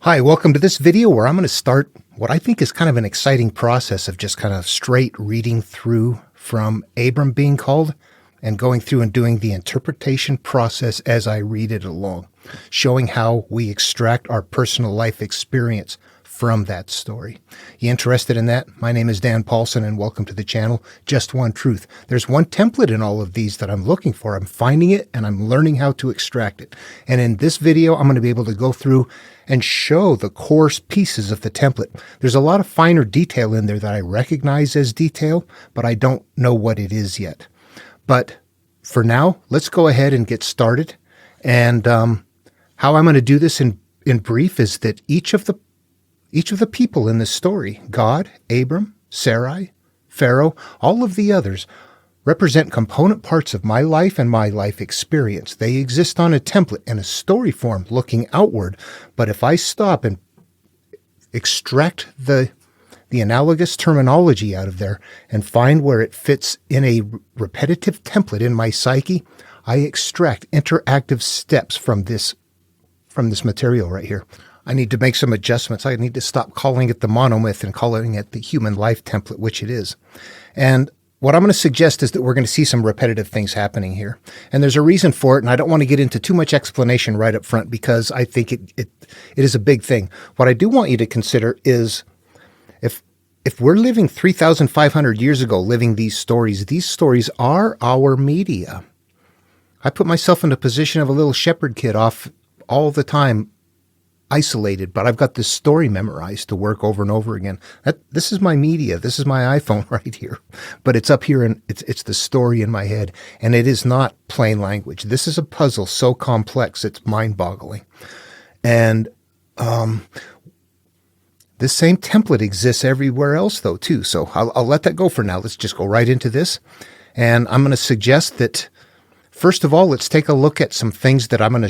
Hi, welcome to this video where I'm going to start what I think is kind of an exciting process of just kind of straight reading through from Abram being called and going through and doing the interpretation process as I read it along, showing how we extract our personal life experience from that story. You interested in that? My name is Dan Paulson and welcome to the channel, Just One Truth. There's one template in all of these that I'm looking for. I'm finding it and I'm learning how to extract it. And in this video, I'm going to be able to go through and show the coarse pieces of the template. There's a lot of finer detail in there that I recognize as detail, but I don't know what it is yet. But for now, let's go ahead and get started. And how I'm going to do this in brief is that each of the people in this story, God, Abram, Sarai, Pharaoh, all of the others, represent component parts of my life and my life experience. They exist on a template and a story form looking outward. But if I stop and extract the analogous terminology out of there and find where it fits in a repetitive template in my psyche, I extract interactive steps from this material right here. I need to make some adjustments. I need to stop calling it the monomyth and calling it the human life template, which it is. And what I'm going to suggest is that we're going to see some repetitive things happening here. And there's a reason for it, and I don't want to get into too much explanation right up front because I think it is a big thing. What I do want you to consider is if we're living 3,500 years ago, living these stories are our media. I put myself in the position of a little shepherd kid off all the time, isolated, but I've got this story memorized to work over and over again. This is my media. This is my iPhone right here, but it's up here and it's the story in my head, and it is not plain language. This is a puzzle so complex it's mind-boggling, and this same template exists everywhere else though too. So I'll let that go for now. Let's just go right into this, and I'm going to suggest that first of all, let's take a look at some things that I'm going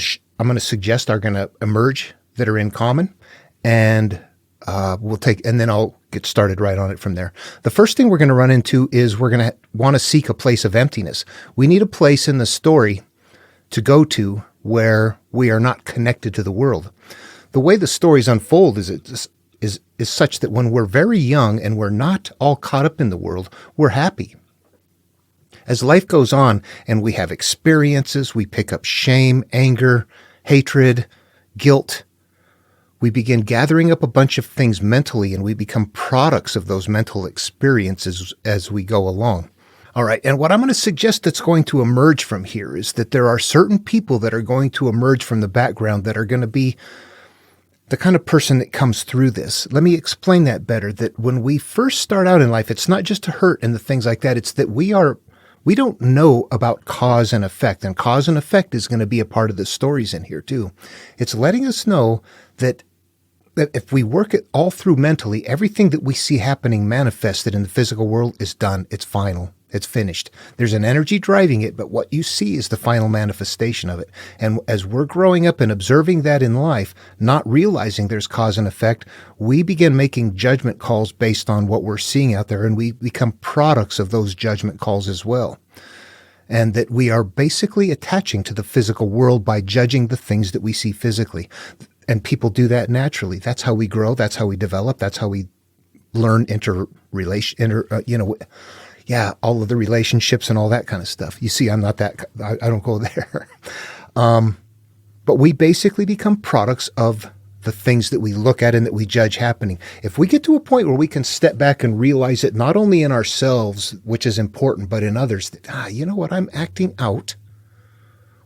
to suggest are going to emerge that are in common, and then I'll get started right on it from there. The first thing we're going to run into is we're going to want to seek a place of emptiness. We need a place in the story to go to where we are not connected to the world. The way the stories unfold is such that when we're very young and we're not all caught up in the world, we're happy. As life goes on and we have experiences, we pick up shame, anger, hatred, guilt. We begin gathering up a bunch of things mentally, and we become products of those mental experiences as we go along. All right, and what I'm going to suggest that's going to emerge from here is that there are certain people that are going to emerge from the background that are going to be the kind of person that comes through this. Let me explain that better, that when we first start out in life, it's not just to hurt and the things like that. It's that we don't know about cause and effect, and cause and effect is going to be a part of the stories in here too. It's letting us know that if we work it all through mentally, everything that we see happening manifested in the physical world is done. It's final. It's finished. There's an energy driving it, but what you see is the final manifestation of it. And as we're growing up and observing that in life, not realizing there's cause and effect, we begin making judgment calls based on what we're seeing out there, and we become products of those judgment calls as well. And that we are basically attaching to the physical world by judging the things that we see physically. And people do that naturally. That's how we grow. That's how we develop. That's how we learn all of the relationships and all that kind of stuff. You see, I'm not that, I don't go there. But we basically become products of the things that we look at and that we judge happening. If we get to a point where we can step back and realize it not only in ourselves, which is important, but in others, that, you know what, I'm acting out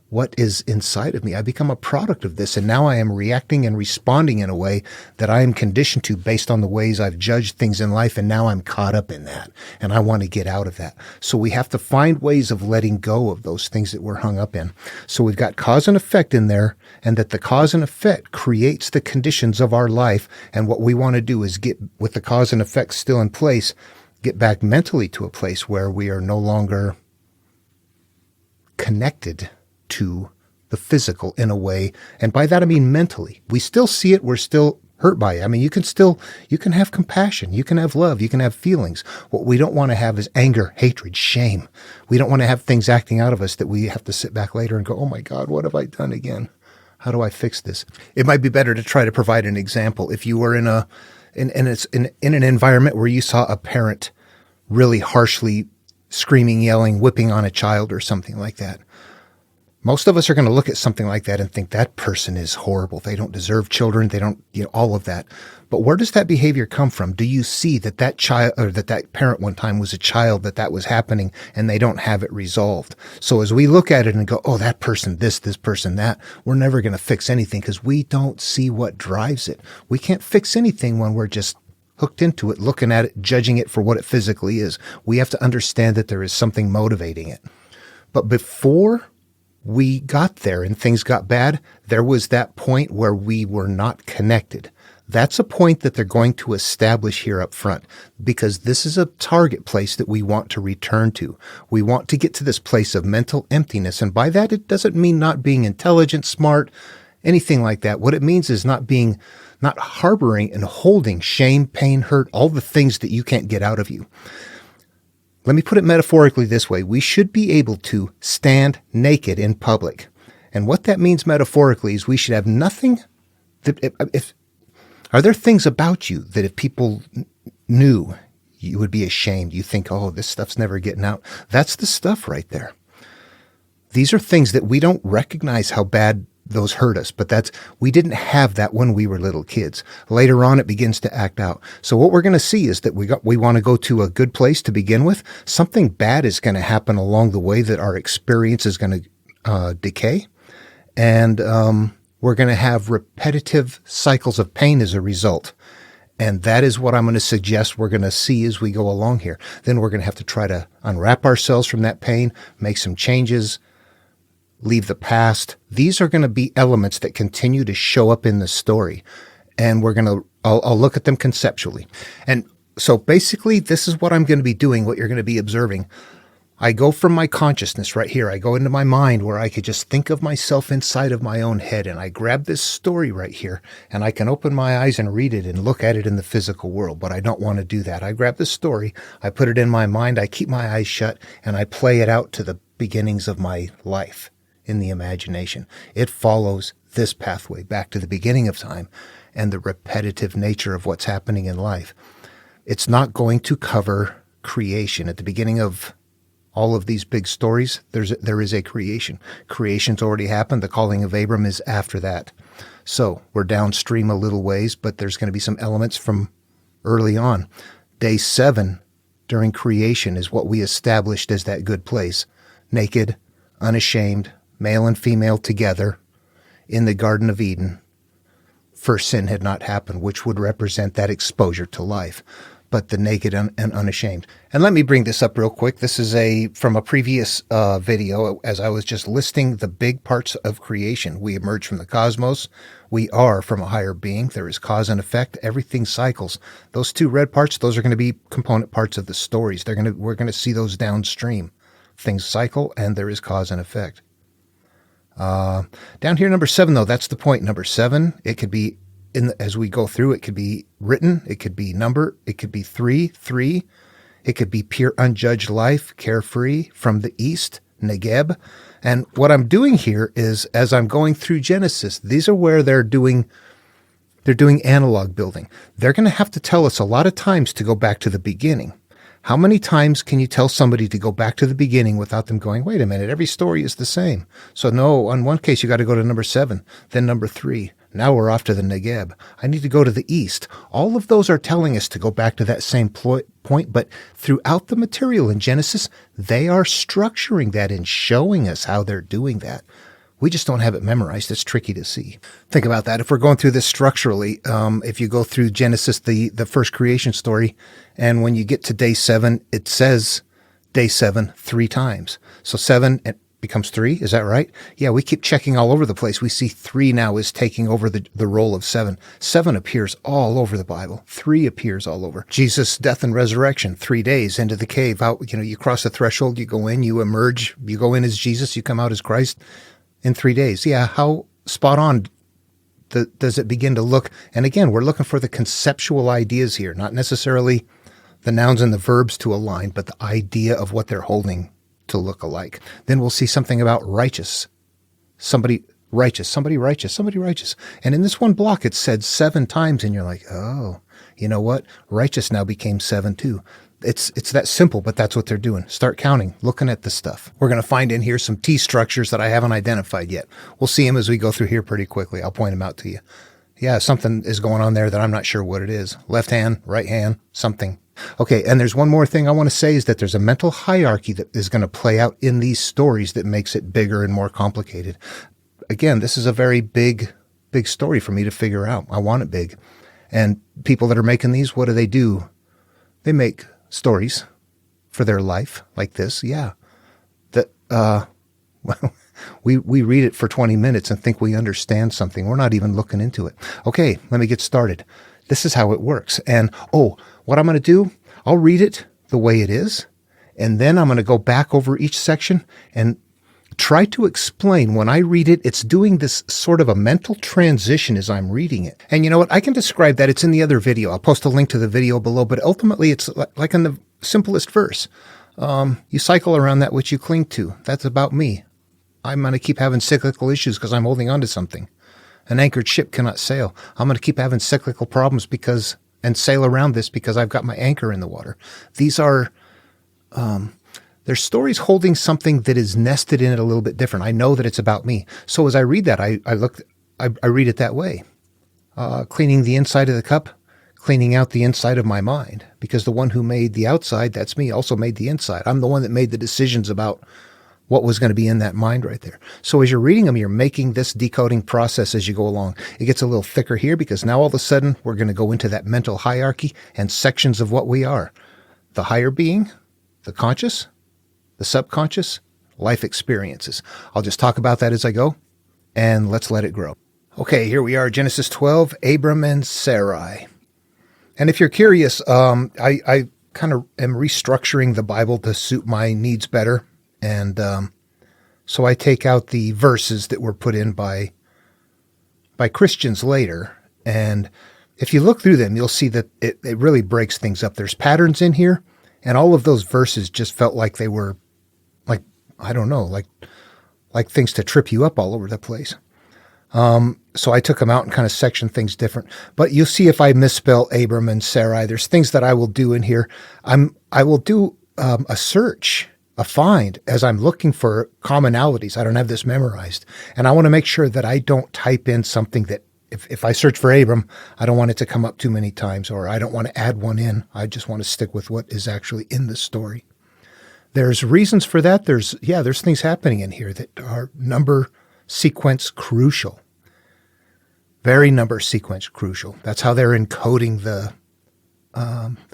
what is inside of me. I become a product of this, and now I am reacting and responding in a way that I am conditioned to based on the ways I've judged things in life, and now I'm caught up in that, and I want to get out of that. So we have to find ways of letting go of those things that we're hung up in. So we've got cause and effect in there, and that the cause and effect creates the conditions of our life, and what we want to do is get, with the cause and effect still in place, get back mentally to a place where we are no longer connected to the physical in a way. And by that, I mean mentally. We still see it. We're still hurt by it. I mean, you can have compassion. You can have love. You can have feelings. What we don't want to have is anger, hatred, shame. We don't want to have things acting out of us that we have to sit back later and go, oh my God, what have I done again? How do I fix this? It might be better to try to provide an example. If you were in an environment where you saw a parent really harshly screaming, yelling, whipping on a child or something like that, most of us are going to look at something like that and think that person is horrible. They don't deserve children. They don't, all of that. But where does that behavior come from? Do you see that child, or that parent one time was a child, that was happening, and they don't have it resolved? So as we look at it and go, oh, that person, this person, that, we're never going to fix anything because we don't see what drives it. We can't fix anything when we're just hooked into it, looking at it, judging it for what it physically is. We have to understand that there is something motivating it. But before we got there and things got bad, there was that point where we were not connected. That's a point that they're going to establish here up front, because this is a target place that we want to return to. We want to get to this place of mental emptiness. And by that, it doesn't mean not being intelligent, smart, anything like that. What it means is not harboring and holding shame, pain, hurt, all the things that you can't get out of you. Let me put it metaphorically this way. We should be able to stand naked in public. And what that means metaphorically is we should have nothing are there things about you that if people knew, you would be ashamed? You think, oh, this stuff's never getting out. That's the stuff right there. These are things that we don't recognize how bad those hurt us, but we didn't have that when we were little kids. Later on, it begins to act out. So what we're going to see is that we want to go to a good place to begin with. Something bad is going to happen along the way that our experience is going to decay. And we're going to have repetitive cycles of pain as a result. And that is what I'm going to suggest we're going to see as we go along here. Then we're going to have to try to unwrap ourselves from that pain, make some changes, leave the past. These are going to be elements that continue to show up in the story. And I'll look at them conceptually. And so basically, this is what I'm going to be doing, what you're going to be observing. I go from my consciousness right here. I go into my mind where I could just think of myself inside of my own head. And I grab this story right here and I can open my eyes and read it and look at it in the physical world. But I don't want to do that. I grab this story, I put it in my mind, I keep my eyes shut, and I play it out to the beginnings of my life in the imagination. It follows this pathway back to the beginning of time and the repetitive nature of what's happening in life. It's not going to cover creation. At the beginning of all of these big stories, there is a creation. Creation's already happened. The calling of Abram is after that. So we're downstream a little ways, but there's going to be some elements from early on. Day 7 during creation is what we established as that good place. Naked, unashamed, male and female together in the Garden of Eden. First sin had not happened, which would represent that exposure to life, but the naked and unashamed. And let me bring this up real quick. This is from a previous video, as I was just listing the big parts of creation. We emerge from the cosmos. We are from a higher being. There is cause and effect. Everything cycles. Those 2 red parts, those are going to be component parts of the stories. We're going to see those downstream. Things cycle, and there is cause and effect. Down here, number 7, though, that's the point. Number 7, it could be as we go through, it could be written, it could be number, it could be 3, it could be pure unjudged life, carefree, from the east, Negeb. And what I'm doing here is, as I'm going through Genesis, these are where they're doing analog building. They're going to have to tell us a lot of times to go back to the beginning. How many times can you tell somebody to go back to the beginning without them going, wait a minute, every story is the same? So no, on one case, you got to go to number 7, then number 3. Now we're off to the Negeb. I need to go to the east. All of those are telling us to go back to that same point, but throughout the material in Genesis, they are structuring that and showing us how they're doing that. We just don't have it memorized. It's tricky to see. Think about that. If we're going through this structurally, if you go through Genesis, the first creation story, and when you get to day 7, it says day 7 3 times. So 7 becomes 3. Is that right? Yeah, we keep checking all over the place. We see 3 now is taking over the role of 7. 7 appears all over the Bible. 3 appears all over. Jesus' death and resurrection, 3 days into the cave. Out, you cross the threshold, you go in, you emerge, you go in as Jesus, you come out as Christ in 3 days. Yeah, how spot on does it begin to look? And again, we're looking for the conceptual ideas here, not necessarily the nouns and the verbs to align, but the idea of what they're holding to look alike. Then we'll see something about righteous. Somebody Righteous, somebody righteous, somebody righteous. And in this one block, it said 7 times, and you're like, oh, you know what? Righteous now became 7 too. It's that simple, but that's what they're doing. Start counting, looking at the stuff. We're going to find in here some T structures that I haven't identified yet. We'll see them as we go through here pretty quickly. I'll point them out to you. Yeah, something is going on there that I'm not sure what it is. Left hand, right hand, something. Okay, and there's one more thing I want to say is that there's a mental hierarchy that is going to play out in these stories that makes it bigger and more complicated. Again, this is a very big story for me to figure out. I want it big. And people that are making these, what do? They make stories for their life like this. Yeah. Well, we read it for 20 minutes and think we understand something. We're not even looking into it. Okay, let me get started. This is how it works. And, what I'm going to do, I'll read it the way it is, and then I'm going to go back over each section and try to explain when I read it. It's doing this sort of a mental transition as I'm reading it. And you know what? I can describe that. It's in the other video. I'll post a link to the video below, but ultimately it's like in the simplest verse. You cycle around that which you cling to. That's about me. I'm going to keep having cyclical issues because I'm holding on to something. An anchored ship cannot sail. I'm going to keep having cyclical problems and sail around this because I've got my anchor in the water. These are, they're stories holding something that is nested in it a little bit different. I know that it's about me. So as I read that, I read it that way. Cleaning the inside of the cup, cleaning out the inside of my mind, because the one who made the outside, that's me, also made the inside. I'm the one that made the decisions about what was going to be in that mind right there. So as you're reading them, you're making this decoding process as you go along. It gets a little thicker here because now all of a sudden we're going to go into that mental hierarchy and sections of what we are. The higher being, the conscious, the subconscious, life experiences. I'll just talk about that as I go, and let's let it grow. Okay, here we are, Genesis 12, Abram and Sarai. And if you're curious, I kind of am restructuring the Bible to suit my needs better. And so I take out the verses that were put in by Christians later. And if you look through them, you'll see that it really breaks things up. There's patterns in here, and all of those verses just felt like they were like, I don't know, like things to trip you up all over the place. So I took them out and kind of sectioned things different. But you'll see if I misspell Abram and Sarai, there's things that I will do in here. I will do a search, a find, as I'm looking for commonalities. I don't have this memorized. And I want to make sure that I don't type in something that, if I search for Abram, I don't want it to come up too many times, or I don't want to add one in. I just want to stick with what is actually in the story. There's reasons for that. There's things happening in here that are number sequence crucial. Very number sequence crucial. That's how they're encoding the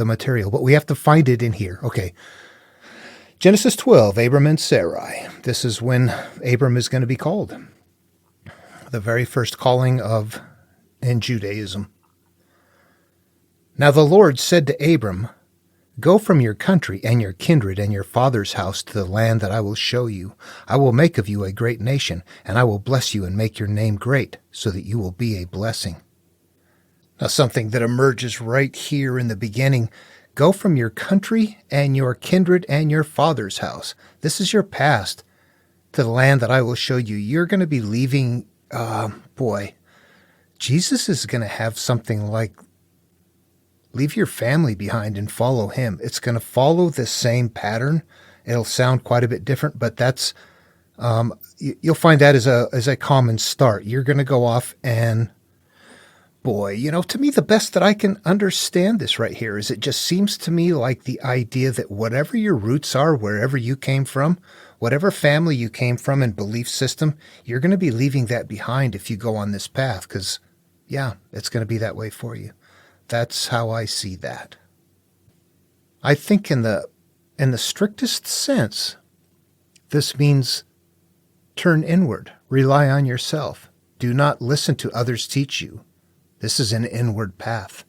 material. But we have to find it in here. Okay. Genesis 12, Abram and Sarai. This is when Abram is going to be called. The very first calling in Judaism. Now the Lord said to Abram, "Go from your country and your kindred and your father's house to the land that I will show you. I will make of you a great nation, and I will bless you and make your name great, so that you will be a blessing." Now something that emerges right here in the beginning. Go from your country and your kindred and your father's house. This is your past, to the land that I will show you. You're going to be leaving, Jesus is going to have something like, leave your family behind and follow him. It's going to follow the same pattern. It'll sound quite a bit different, but that's, you'll find that as a common start. You're going to go off and, to me, the best that I can understand this right here is it just seems to me like the idea that whatever your roots are, wherever you came from, whatever family you came from and belief system, you're going to be leaving that behind if you go on this path, because, it's going to be that way for you. That's how I see that. I think in the strictest sense, this means turn inward, rely on yourself. Do not listen to others teach you. This is an inward path.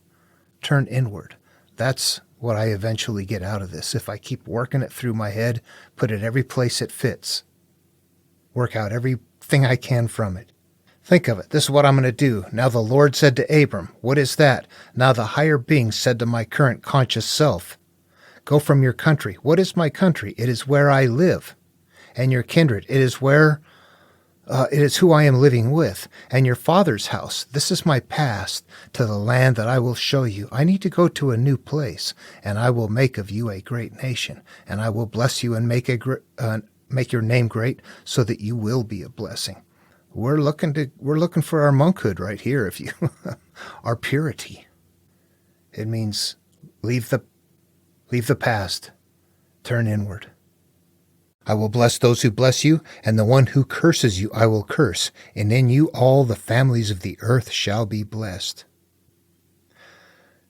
Turn inward. That's what I eventually get out of this. If I keep working it through my head, put it every place it fits, work out everything I can from it. Think of it. This is what I'm going to do. Now the Lord said to Abram, what is that? Now the higher being said to my current conscious self, go from your country. What is my country? It is where I live. And your kindred. It is where It is who I am living with, and your father's house. This is my past to the land that I will show you. I need to go to a new place, and I will make of you a great nation, and I will bless you and make your name great, so that you will be a blessing. We're looking for our monkhood right here. If you our purity, it means leave the past, turn inward. I will bless those who bless you, and the one who curses you I will curse, and in you all the families of the earth shall be blessed.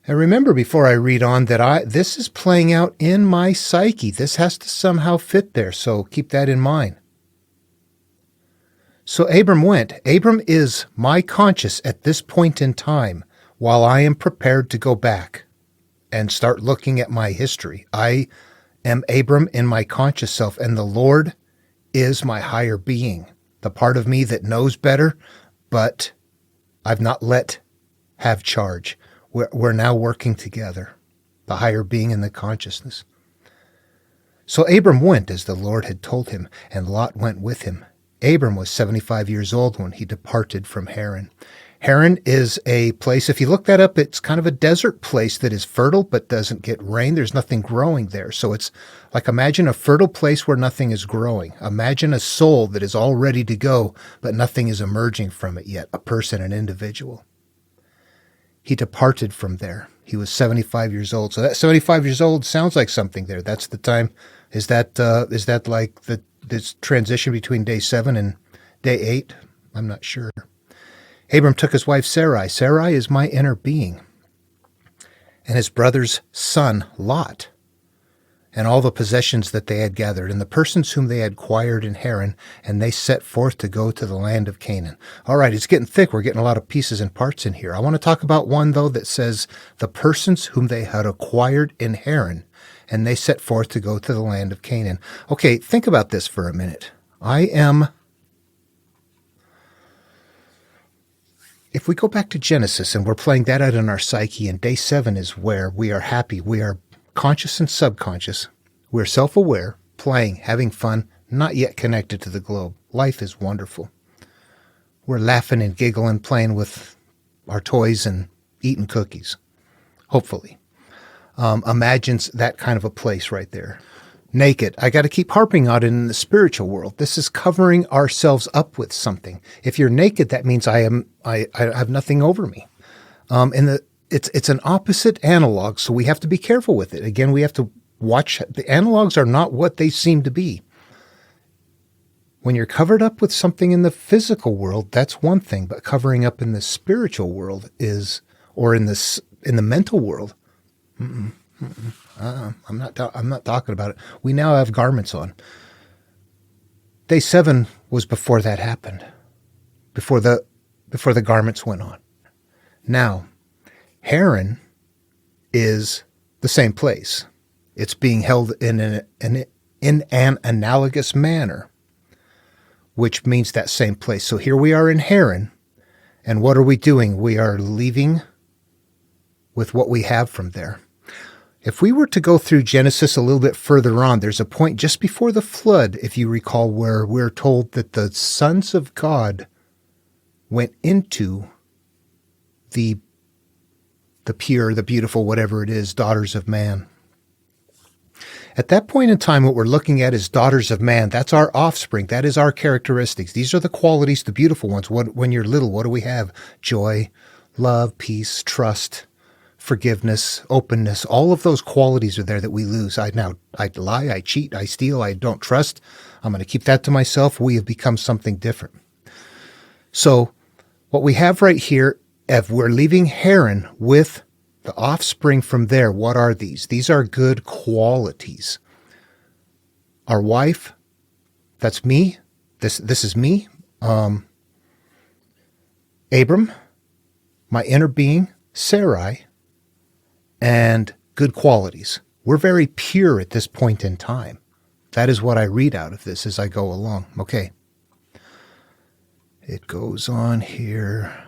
And remember, before I read on, that this is playing out in my psyche. This has to somehow fit there, so keep that in mind. So Abram went. Abram is my conscious at this point in time, while I am prepared to go back and start looking at my history. I am Abram in my conscious self, and the Lord is my higher being, the part of me that knows better, but I've not let have charge. We're now working together, the higher being and the consciousness. So Abram went as the Lord had told him, and Lot went with him. Abram was 75 years old when he departed from Haran. Haran is a place, if you look that up, it's kind of a desert place that is fertile but doesn't get rain. There's nothing growing there. So it's like, imagine a fertile place where nothing is growing. Imagine a soul that is all ready to go, but nothing is emerging from it yet, a person, an individual. He departed from there. He was 75 years old. So that 75 years old sounds like something there. That's the time. Is that like this transition between day 7 and day 8? I'm not sure. Abram took his wife Sarai. Sarai is my inner being. And his brother's son, Lot, and all the possessions that they had gathered, and the persons whom they had acquired in Haran, and they set forth to go to the land of Canaan. All right, it's getting thick. We're getting a lot of pieces and parts in here. I want to talk about one, though, that says the persons whom they had acquired in Haran, and they set forth to go to the land of Canaan. Okay, think about this for a minute. If we go back to Genesis and we're playing that out in our psyche, and day 7 is where we are happy, we are conscious and subconscious, we're self-aware, playing, having fun, not yet connected to the globe. Life is wonderful. We're laughing and giggling, playing with our toys and eating cookies, hopefully. Imagines that kind of a place right there. Naked. I got to keep harping on it in the spiritual world. This is covering ourselves up with something. If you're naked, that means I have nothing over me. It's an opposite analog, so we have to be careful with it. Again, we have to watch. The analogs are not what they seem to be. When you're covered up with something in the physical world, that's one thing, but covering up in the spiritual world or in the mental world, I'm not talking about it. We now have garments on. Day 7 was before that happened, before the garments went on. Now, Haran is the same place. It's being held in an analogous manner, which means that same place. So here we are in Haran, and what are we doing? We are leaving with what we have from there. If we were to go through Genesis a little bit further on, there's a point just before the flood, if you recall, where we're told that the sons of God went into the pure, the beautiful, whatever it is, daughters of man. At that point in time, what we're looking at is daughters of man. That's our offspring. That is our characteristics. These are the qualities, the beautiful ones. When you're little, what do we have? Joy, love, peace, trust, forgiveness, openness. All of those qualities are there that we lose. I lie, I cheat, I steal, I don't trust. I'm going to keep that to myself. We have become something different. So what we have right here, if we're leaving Haran with the offspring from there, what are these? These are good qualities. Our wife, that's me. This is me. Abram, my inner being, Sarai, and good qualities. We're very pure at this point in time. That is what I read out of this as I go along. Okay. It goes on here.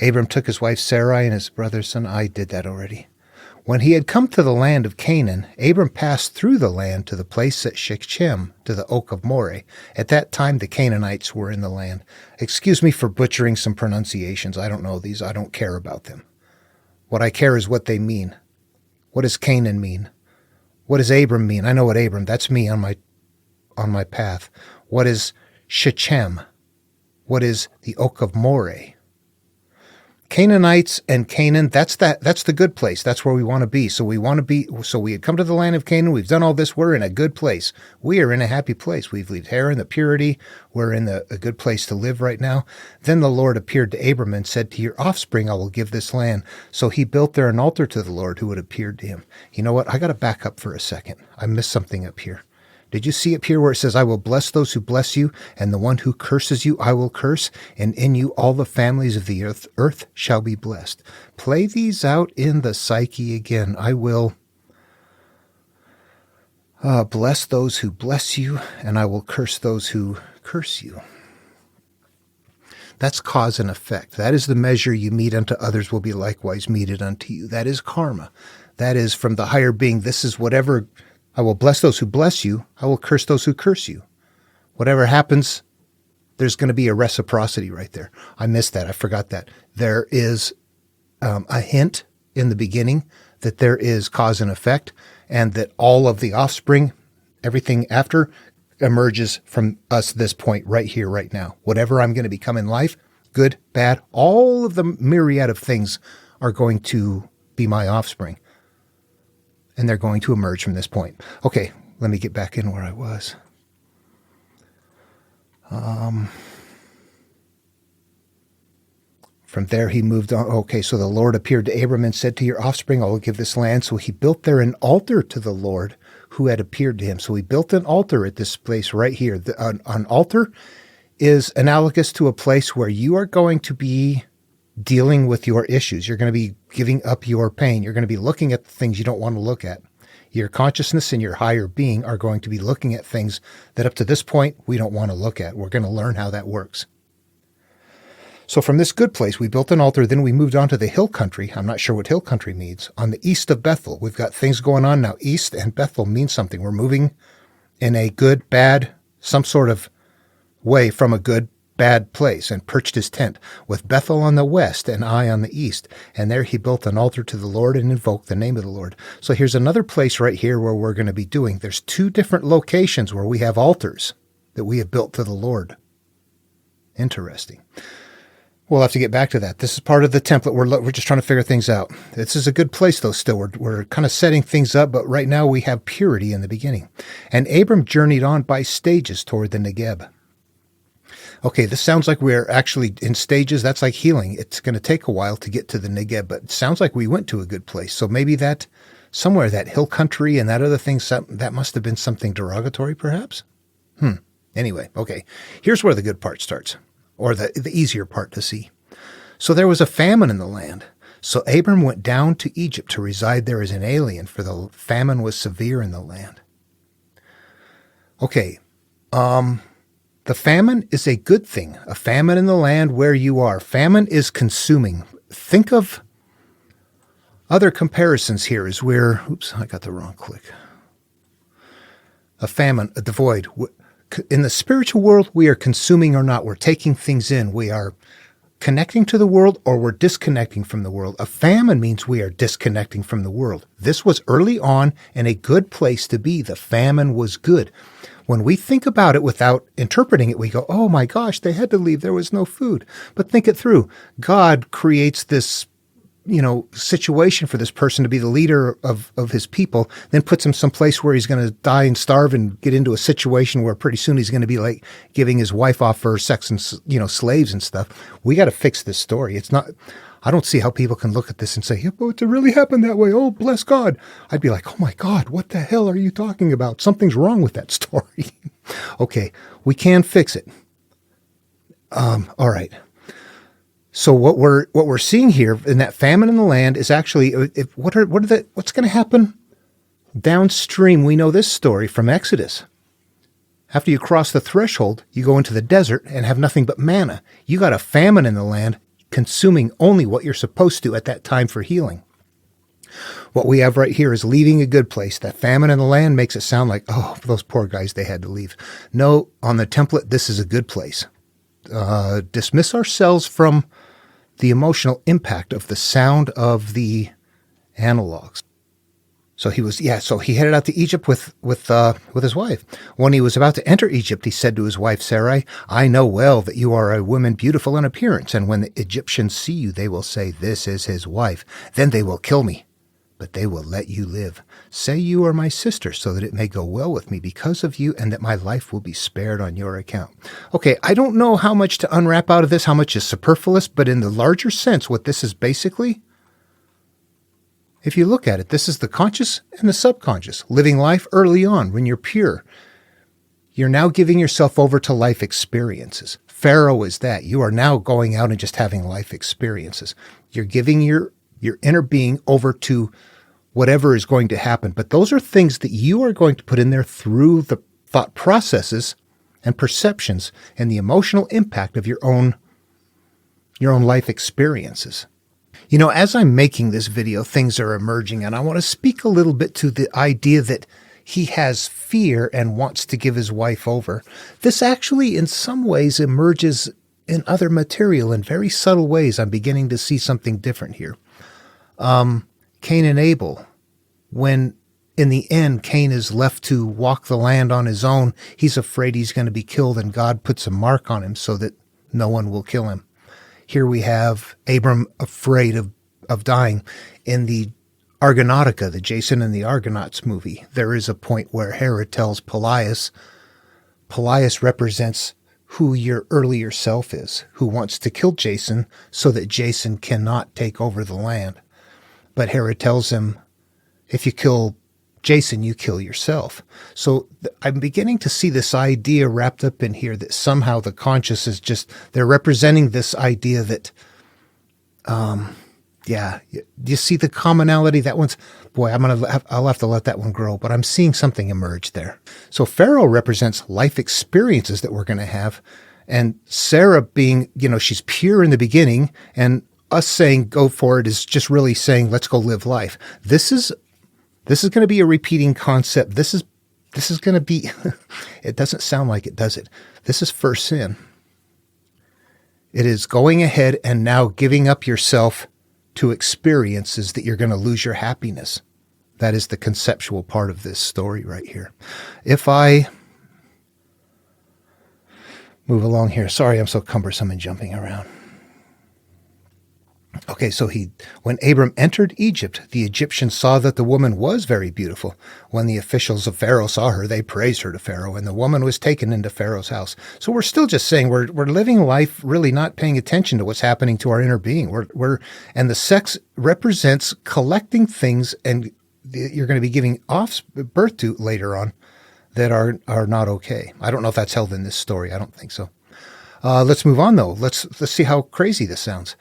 Abram took his wife Sarai and his brother's son. I did that already. When he had come to the land of Canaan, Abram passed through the land to the place at Shechem, to the oak of Moreh. At that time the Canaanites were in the land. Excuse me for butchering some pronunciations. I don't know these. I don't care about them. What I care is what they mean. What does Canaan mean? What does Abram mean? I know what Abram, that's me on my path. What is Shechem? What is the oak of Moreh? Canaanites and Canaan, that's the good place. That's where we want to be. So we had come to the land of Canaan. We've done all this. We're in a good place. We are in a happy place. We've lived here in the purity. We're in a good place to live right now. Then the Lord appeared to Abram and said, to your offspring I will give this land. So he built there an altar to the Lord who had appeared to him. You know what? I got to back up for a second. I missed something up here. Did you see up here where it says, I will bless those who bless you, and the one who curses you I will curse, and in you all the families of the earth shall be blessed. Play these out in the psyche again. I will bless those who bless you, and I will curse those who curse you. That's cause and effect. That is the measure you mete unto others will be likewise meted unto you. That is karma. That is from the higher being. This is whatever. I will bless those who bless you. I will curse those who curse you. Whatever happens, there's going to be a reciprocity right there. I missed that. I forgot that. There is a hint in the beginning that there is cause and effect, and that all of the offspring, everything after, emerges from us this point right here, right now. Whatever I'm going to become in life, good, bad, all of the myriad of things are going to be my offspring. And they're going to emerge from this point. Okay, let me get back in where I was. From there he moved on. Okay, so the Lord appeared to Abram and said, to your offspring I will give this land. So he built there an altar to the Lord who had appeared to him. So he built an altar at this place right here. An altar is analogous to a place where you are going to be dealing with your issues. You're going to be giving up your pain. You're going to be looking at the things you don't want to look at. Your consciousness and your higher being are going to be looking at things that up to this point we don't want to look at. We're going to learn how that works. So from this good place, we built an altar. Then we moved on to the hill country. I'm not sure what hill country means. On the east of Bethel, we've got things going on now. East and Bethel means something. We're moving in a good, bad, some sort of way from a good, bad place, and perched his tent with Bethel on the west and Ai on the east. And there he built an altar to the Lord and invoked the name of the Lord. So here's another place right here where we're going to be doing. There's two different locations where we have altars that we have built to the Lord. Interesting. We'll have to get back to that. This is part of the template. We're just trying to figure things out. This is a good place, though, still. We're kind of setting things up, but right now we have purity in the beginning. And Abram journeyed on by stages toward the Negeb. Okay, this sounds like we're actually in stages. That's like healing. It's going to take a while to get to the Negeb, but it sounds like we went to a good place. So maybe that somewhere, that hill country and that other thing, that must have been something derogatory, perhaps? Anyway, okay. Here's where the good part starts, or the easier part to see. So there was a famine in the land. So Abram went down to Egypt to reside there as an alien, for the famine was severe in the land. Okay, the famine is a good thing. A famine in the land where you are. Famine is consuming. Think of other comparisons here as we're, oops, I got the wrong click. A famine, the void. In the spiritual world, we are consuming or not. We're taking things in. We are connecting to the world or we're disconnecting from the world. A famine means we are disconnecting from the world. This was early on and a good place to be. The famine was good. When we think about it without interpreting it, we go, oh my gosh, they had to leave. There was no food. But think it through. God creates this, situation for this person to be the leader of his people, then puts him someplace where he's going to die and starve and get into a situation where pretty soon he's going to be like giving his wife off for sex and, slaves and stuff. We got to fix this story. It's not, I don't see how people can look at this and say, yeah, but it really happened that way. Oh, bless God. I'd be like, oh my God, what the hell are you talking about? Something's wrong with that story. Okay, we can fix it. All right. So what we're seeing here in that famine in the land is actually what's going to happen downstream. We know this story from Exodus. After you cross the threshold, you go into the desert and have nothing but manna. You got a famine in the land, consuming only what you're supposed to at that time for healing. What we have right here is leaving a good place. That famine in the land makes it sound like, oh, those poor guys, they had to leave. No, on the template, this is a good place. Dismiss ourselves from the emotional impact of the sound of the analogs. So he headed out to Egypt with his wife. When he was about to enter Egypt, he said to his wife Sarai, "I know well that you are a woman beautiful in appearance, and when the Egyptians see you, they will say, 'This is his wife.' Then they will kill me, but they will let you live. Say you are my sister, so that it may go well with me because of you, and that my life will be spared on your account." Okay, I don't know how much to unwrap out of this, how much is superfluous, but in the larger sense, what this is basically, if you look at it, this is the conscious and the subconscious, living life early on when you're pure. You're now giving yourself over to life experiences. Pharaoh is that. You are now going out and just having life experiences. You're giving your inner being over to whatever is going to happen. But those are things that you are going to put in there through the thought processes and perceptions and the emotional impact of your own life experiences. You know, as I'm making this video, things are emerging, and I want to speak a little bit to the idea that he has fear and wants to give his wife over. This actually, in some ways, emerges in other material in very subtle ways. I'm beginning to see something different here. Cain and Abel, when in the end Cain is left to walk the land on his own, he's afraid he's going to be killed, and God puts a mark on him so that no one will kill him. Here we have Abram afraid of dying. In the Argonautica, the Jason and the Argonauts movie, there is a point where Hera tells Pelias represents who your earlier self is, who wants to kill Jason so that Jason cannot take over the land. But Hera tells him, if you kill Jason, you kill yourself. So I'm beginning to see this idea wrapped up in here that somehow the conscious is just, they're representing this idea that, you see the commonality? That one's, boy, I'll have to let that one grow, but I'm seeing something emerge there. So Pharaoh represents life experiences that we're going to have. And Sarah being, she's pure in the beginning, and us saying go for it is just really saying, let's go live life. This is going to be a repeating concept. This is going to be, it doesn't sound like it, does it? This is first sin. It is going ahead and now giving up yourself to experiences that you're going to lose your happiness. That is the conceptual part of this story right here. If I move along here, sorry, I'm so cumbersome and jumping around. Okay, so when Abram entered Egypt, the Egyptians saw that the woman was very beautiful. When the officials of Pharaoh saw her, they praised her to Pharaoh, and the woman was taken into Pharaoh's house. So we're still just saying we're living life really not paying attention to what's happening to our inner being. And the sex represents collecting things, and you're going to be giving birth to later on that are not okay. I don't know if that's held in this story. I don't think so. Let's move on though. Let's see how crazy this sounds.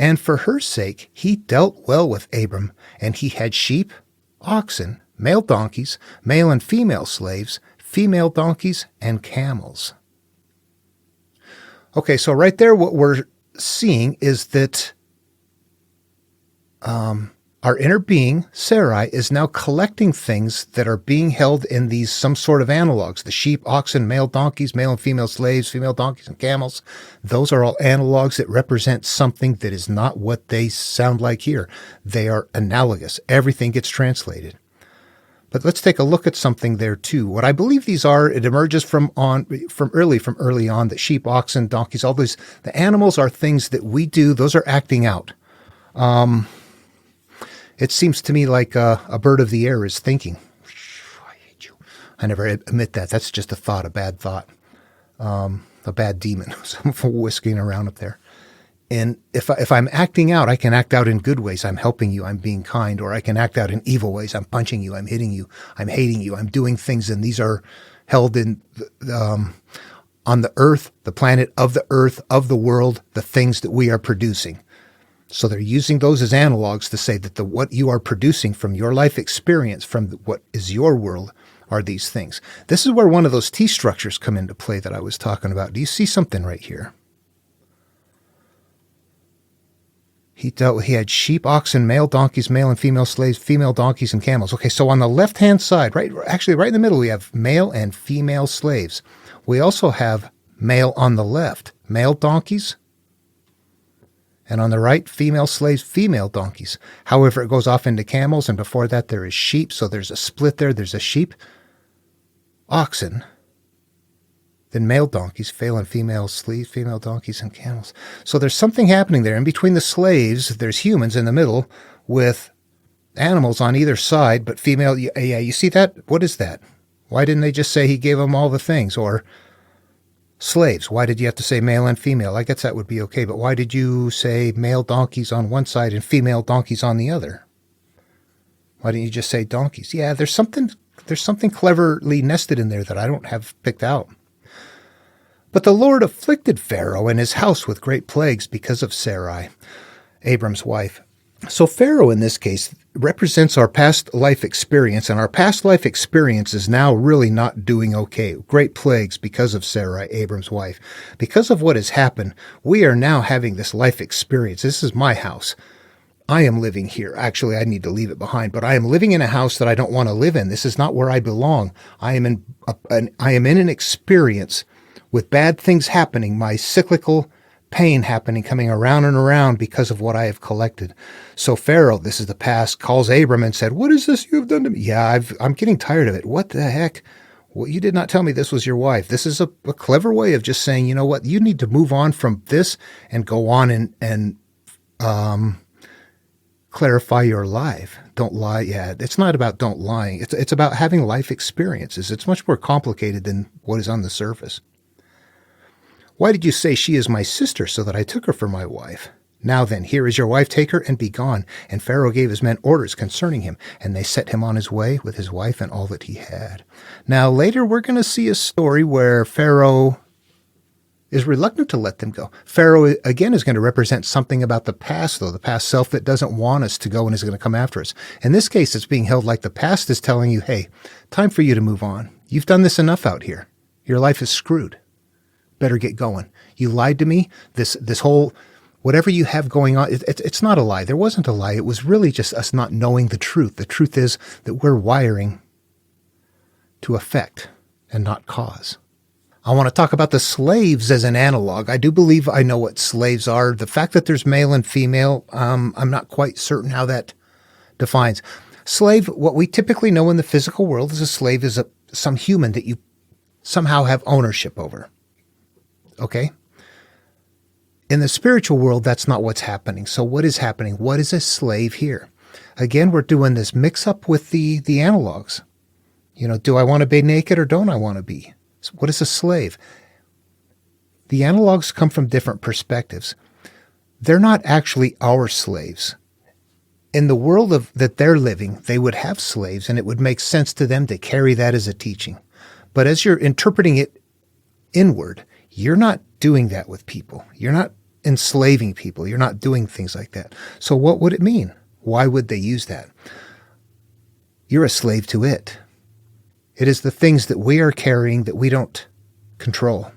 And for her sake, he dealt well with Abram, and he had sheep, oxen, male donkeys, male and female slaves, female donkeys, and camels. Okay, so right there, what we're seeing is that our inner being, Sarai, is now collecting things that are being held in these some sort of analogs. The sheep, oxen, male donkeys, male and female slaves, female donkeys and camels. Those are all analogs that represent something that is not what they sound like here. They are analogous. Everything gets translated. But let's take a look at something there too. What I believe these are, it emerges from early on, that sheep, oxen, donkeys, all those, the animals are things that we do. Those are acting out. It seems to me like a bird of the air is thinking. I hate you. I never admit that. That's just a thought, a bad thought, a bad demon whisking around up there. And if I'm acting out, I can act out in good ways. I'm helping you. I'm being kind. Or I can act out in evil ways. I'm punching you. I'm hitting you. I'm hating you. I'm doing things. And these are held in on the earth, the planet of the world, the things that we are producing. So they're using those as analogs to say that what you are producing from your life experience, from what is your world, are these things. This is where one of those T structures come into play that I was talking about. Do you see something right here? He had sheep, oxen, male donkeys, male and female slaves, female donkeys, and camels. Okay, so on the left-hand side, right in the middle, we have male and female slaves. We also have male on the left, male donkeys, and on the right, female slaves, female donkeys. However, it goes off into camels, and before that there is sheep, so there's a split there. There's a sheep, oxen, then male donkeys, male and female slaves, female donkeys, and camels. So there's something happening there. In between the slaves, there's humans in the middle with animals on either side, but female. Yeah, you see that? What is that? Why didn't they just say he gave them all the things? Or slaves. Why did you have to say male and female? I guess that would be okay, but why did you say male donkeys on one side and female donkeys on the other? Why didn't you just say donkeys? Yeah, there's something cleverly nested in there that I don't have picked out. But the Lord afflicted Pharaoh and his house with great plagues because of Sarai, Abram's wife. So Pharaoh in this case represents our past life experience, and our past life experience is now really not doing okay. Great plagues because of Sarai, Abram's wife. Because of what has happened, we are now having this life experience. This is my house. I am living here. Actually, I need to leave it behind, but I am living in a house that I don't want to live in. This is not where I belong. I am in an experience with bad things happening, my cyclical pain happening, coming around and around because of what I have collected. So Pharaoh, this is the past, calls Abram and said, "What is this you have done to me?" Yeah, I'm getting tired of it. What the heck? Well, you did not tell me this was your wife. This is a clever way of just saying, you know what? You need to move on from this and go on and clarify your life. Don't lie. Yeah, it's not about don't lying. It's about having life experiences. It's much more complicated than what is on the surface. Why did you say she is my sister so that I took her for my wife? Now then, here is your wife, take her and be gone. And Pharaoh gave his men orders concerning him, and they set him on his way with his wife and all that he had. Now later we're going to see a story where Pharaoh is reluctant to let them go. Pharaoh, again, is going to represent something about the past, though, the past self that doesn't want us to go and is going to come after us. In this case, it's being held like the past is telling you, hey, time for you to move on. You've done this enough out here. Your life is screwed. Better get going. You lied to me. This whole, whatever you have going on, it's not a lie. There wasn't a lie. It was really just us not knowing the truth. The truth is that we're wiring to affect and not cause. I want to talk about the slaves as an analog. I do believe I know what slaves are. The fact that there's male and female, I'm not quite certain how that defines. Slave, what we typically know in the physical world is a slave is some human that you somehow have ownership over. Okay? In the spiritual world, that's not what's happening. So what is happening? What is a slave here? Again, we're doing this mix-up with the analogs. You know, do I want to be naked or don't I want to be? So what is a slave? The analogs come from different perspectives. They're not actually our slaves. In the world that they're living, they would have slaves, and it would make sense to them to carry that as a teaching. But as you're interpreting it inward, you're not doing that with people. You're not enslaving people. You're not doing things like that. So what would it mean? Why would they use that? You're a slave to it. It is the things that we are carrying that we don't control.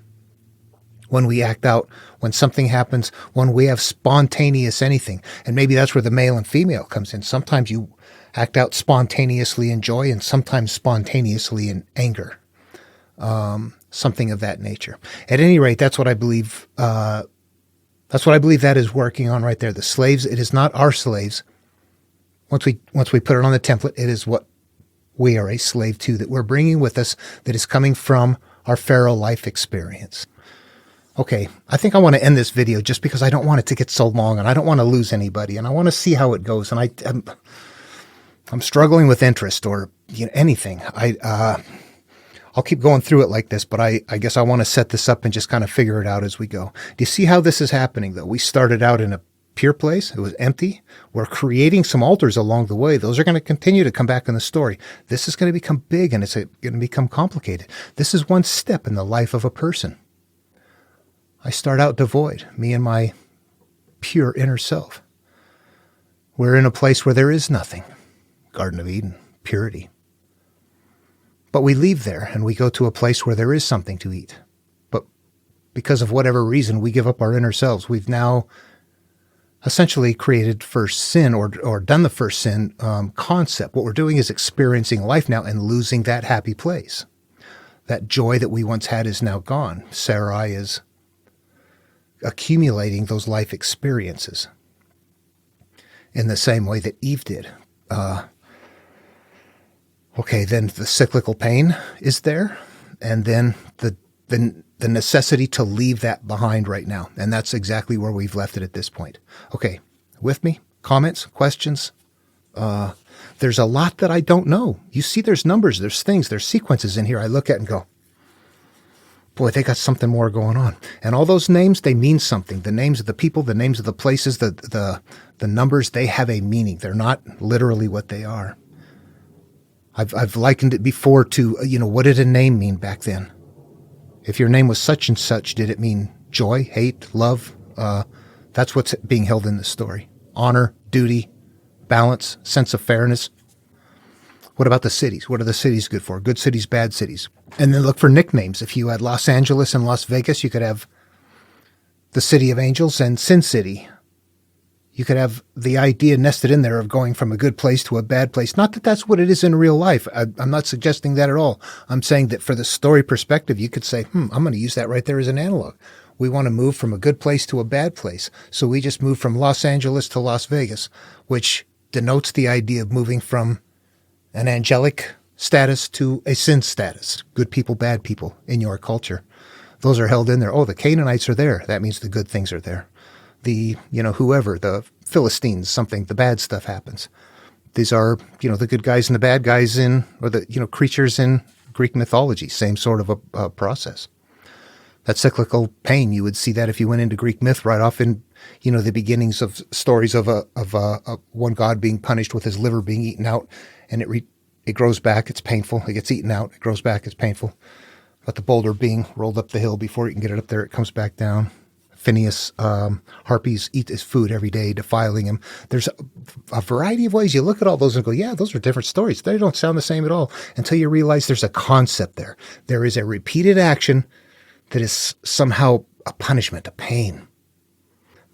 When we act out, when something happens, when we have spontaneous anything. And maybe that's where the male and female comes in. Sometimes you act out spontaneously in joy and sometimes spontaneously in anger. Something of that nature. At any rate, that's what I believe. That is working on right there. The slaves. It is not our slaves. Once we put it on the template, it is what we are a slave to, that we're bringing with us, that is coming from our Pharaoh life experience. Okay, I think I want to end this video just because I don't want it to get so long, and I don't want to lose anybody, and I want to see how it goes. And I'm struggling with interest or anything. I'll keep going through it like this, but I guess I want to set this up and just kind of figure it out as we go. Do you see how this is happening, though? We started out in a pure place. It was empty. We're creating some altars along the way. Those are going to continue to come back in the story. This is going to become big, and it's going to become complicated. This is one step in the life of a person. I start out devoid, me and my pure inner self. We're in a place where there is nothing. Garden of Eden, purity. But we leave there and we go to a place where there is something to eat. But because of whatever reason, we give up our inner selves. We've now essentially created first sin or done the first sin concept. What we're doing is experiencing life now and losing that happy place. That joy that we once had is now gone. Sarai is accumulating those life experiences in the same way that Eve did. Okay, then the cyclical pain is there, and then the necessity to leave that behind right now. And that's exactly where we've left it at this point. Okay, with me? Comments? Questions? There's a lot that I don't know. You see there's numbers, there's things, there's sequences in here I look at and go, boy, they got something more going on. And all those names, they mean something. The names of the people, the names of the places, the numbers, they have a meaning. They're not literally what they are. I've likened it before to, what did a name mean back then? If your name was such and such, did it mean joy, hate, love? That's what's being held in this story. Honor, duty, balance, sense of fairness. What about the cities? What are the cities good for? Good cities, bad cities. And then look for nicknames. If you had Los Angeles and Las Vegas, you could have the City of Angels and Sin City. You could have the idea nested in there of going from a good place to a bad place. Not that that's what it is in real life. I'm not suggesting that at all. I'm saying that for the story perspective, you could say, I'm going to use that right there as an analog. We want to move from a good place to a bad place. So we just move from Los Angeles to Las Vegas, which denotes the idea of moving from an angelic status to a sin status. Good people, bad people in your culture. Those are held in there. Oh, the Canaanites are there. That means the good things are there. The, whoever, the Philistines, something, the bad stuff happens. These are, the good guys and the bad guys or the, creatures in Greek mythology. Same sort of a process. That cyclical pain, you would see that if you went into Greek myth right off in, the beginnings of stories of one god being punished with his liver being eaten out, and it grows back, it's painful. It gets eaten out, it grows back, it's painful. But the boulder being rolled up the hill before you can get it up there, it comes back down. Phineas, harpies eat his food every day, defiling him. There's a variety of ways you look at all those and go, yeah, those are different stories. They don't sound the same at all until you realize there's a concept there. There is a repeated action that is somehow a punishment, a pain.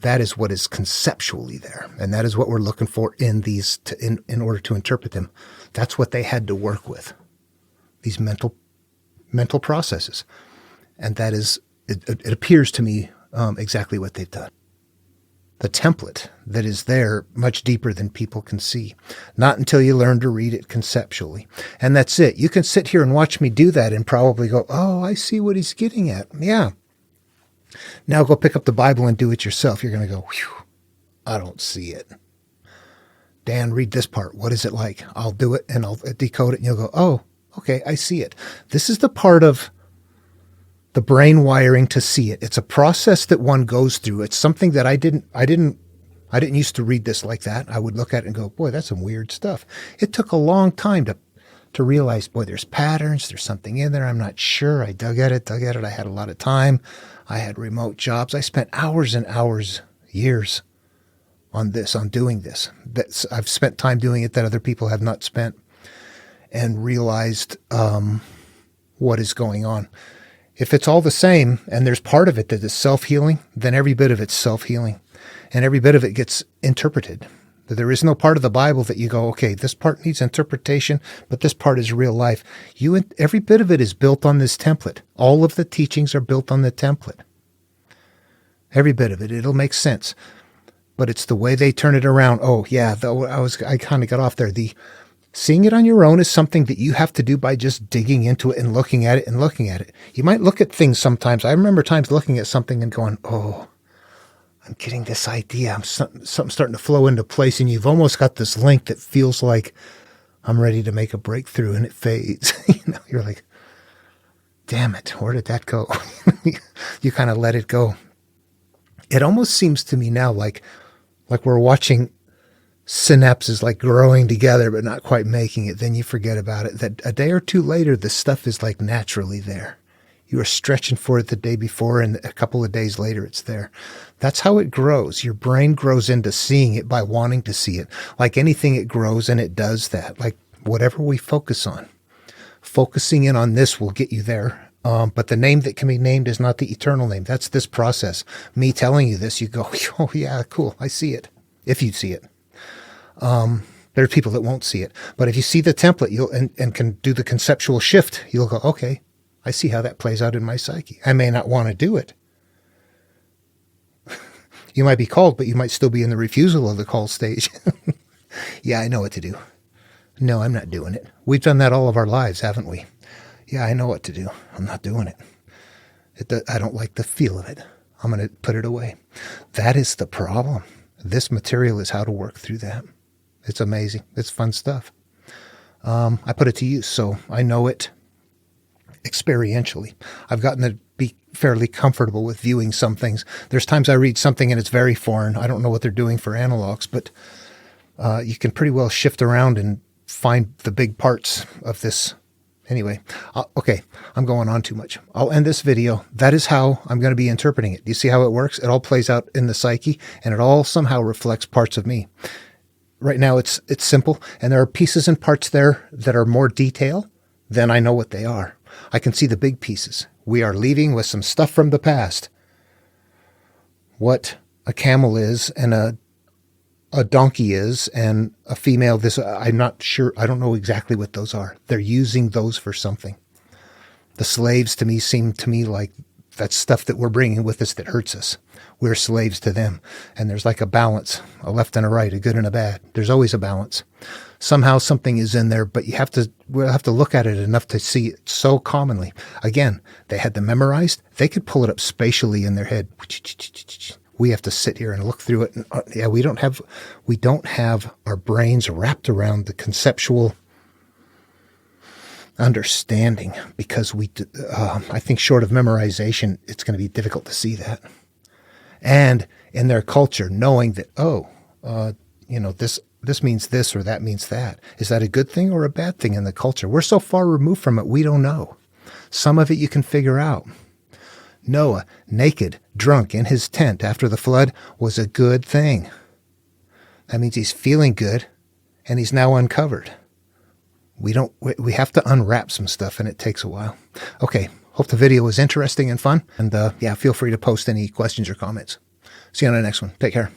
That is what is conceptually there. And that is what we're looking for in these, in order to interpret them. That's what they had to work with, these mental processes. And that is, it appears to me, exactly what they've done. The template that is there much deeper than people can see. Not until you learn to read it conceptually. And that's it. You can sit here and watch me do that and probably go, oh, I see what he's getting at. Yeah. Now go pick up the Bible and do it yourself. You're going to go, whew, I don't see it. Dan, read this part. What is it like? I'll do it and I'll decode it and you'll go, oh, okay, I see it. This is the part of the brain wiring to see it. It's a process that one goes through. It's something that I didn't used to read this like that. I would look at it and go, boy, that's some weird stuff. It took a long time to realize, boy, there's patterns. There's something in there. I'm not sure. I dug at it. I had a lot of time. I had remote jobs. I spent hours and hours, years on doing this. I've spent time doing it that other people have not spent, and realized what is going on. If it's all the same and there's part of it that is self-healing, then every bit of it's self-healing and every bit of it gets interpreted. There is no part of the Bible that you go, okay, this part needs interpretation, but this part is real life. Every bit of it is built on this template. All of the teachings are built on the template. Every bit of it. It'll make sense. But it's the way they turn it around. Oh, yeah, I kind of got off there. Seeing it on your own is something that you have to do by just digging into it and looking at it. You might look at things sometimes. I remember times looking at something and going, oh, I'm getting this idea. Something starting to flow into place, and you've almost got this link that feels like I'm ready to make a breakthrough, and it fades. You're like, damn it, where did that go? You kind of let it go. It almost seems to me now like we're watching synapses like growing together but not quite making it. Then you forget about it. That a day or two later, the stuff is like naturally there. You are stretching for it the day before, and a couple of days later it's there. That's how it grows. Your brain grows into seeing it by wanting to see it. Like anything, it grows and it does that. Like whatever we focus on. Focusing in on this will get you there. But the name that can be named is not the eternal name. That's this process. Me telling you this, you go, oh yeah, cool, I see it. If you see it. There are people that won't see it. But if you see the template and can do the conceptual shift, you'll go, okay, I see how that plays out in my psyche. I may not want to do it. You might be called, but you might still be in the refusal of the call stage. Yeah, I know what to do. No, I'm not doing it. We've done that all of our lives, haven't we? Yeah, I know what to do. I'm not doing it. I don't like the feel of it. I'm going to put it away. That is the problem. This material is how to work through that. It's amazing. It's fun stuff. I put it to use, so I know it experientially. I've gotten to be fairly comfortable with viewing some things. There's times I read something and it's very foreign. I don't know what they're doing for analogs, but you can pretty well shift around and find the big parts of this. Anyway, okay, I'm going on too much. I'll end this video. That is how I'm going to be interpreting it. Do you see how it works? It all plays out in the psyche, and it all somehow reflects parts of me. Right now, it's simple, and there are pieces and parts there that are more detail than I know what they are. I can see the big pieces. We are leaving with some stuff from the past. What a camel is, and a donkey is, and a female this. I'm not sure. I don't know exactly what those are. They're using those for something. The slaves to me seem to me like that's stuff that we're bringing with us that hurts us. We're slaves to them. And there's like a balance, a left and a right, a good and a bad. There's always a balance. Somehow something is in there, but we'll have to look at it enough to see it so commonly. Again, they had them memorized. They could pull it up spatially in their head. We have to sit here and look through it. And, we don't have our brains wrapped around the conceptual understanding because I think short of memorization, it's going to be difficult to see that. And in their culture, knowing that, this means this or that means that. Is that a good thing or a bad thing in the culture? We're so far removed from it, we don't know. Some of it you can figure out. Noah, naked, drunk in his tent after the flood, was a good thing. That means he's feeling good, and he's now uncovered. We have to unwrap some stuff, and it takes a while. Okay, hope the video was interesting and fun, and feel free to post any questions or comments. See you on the next one. Take care.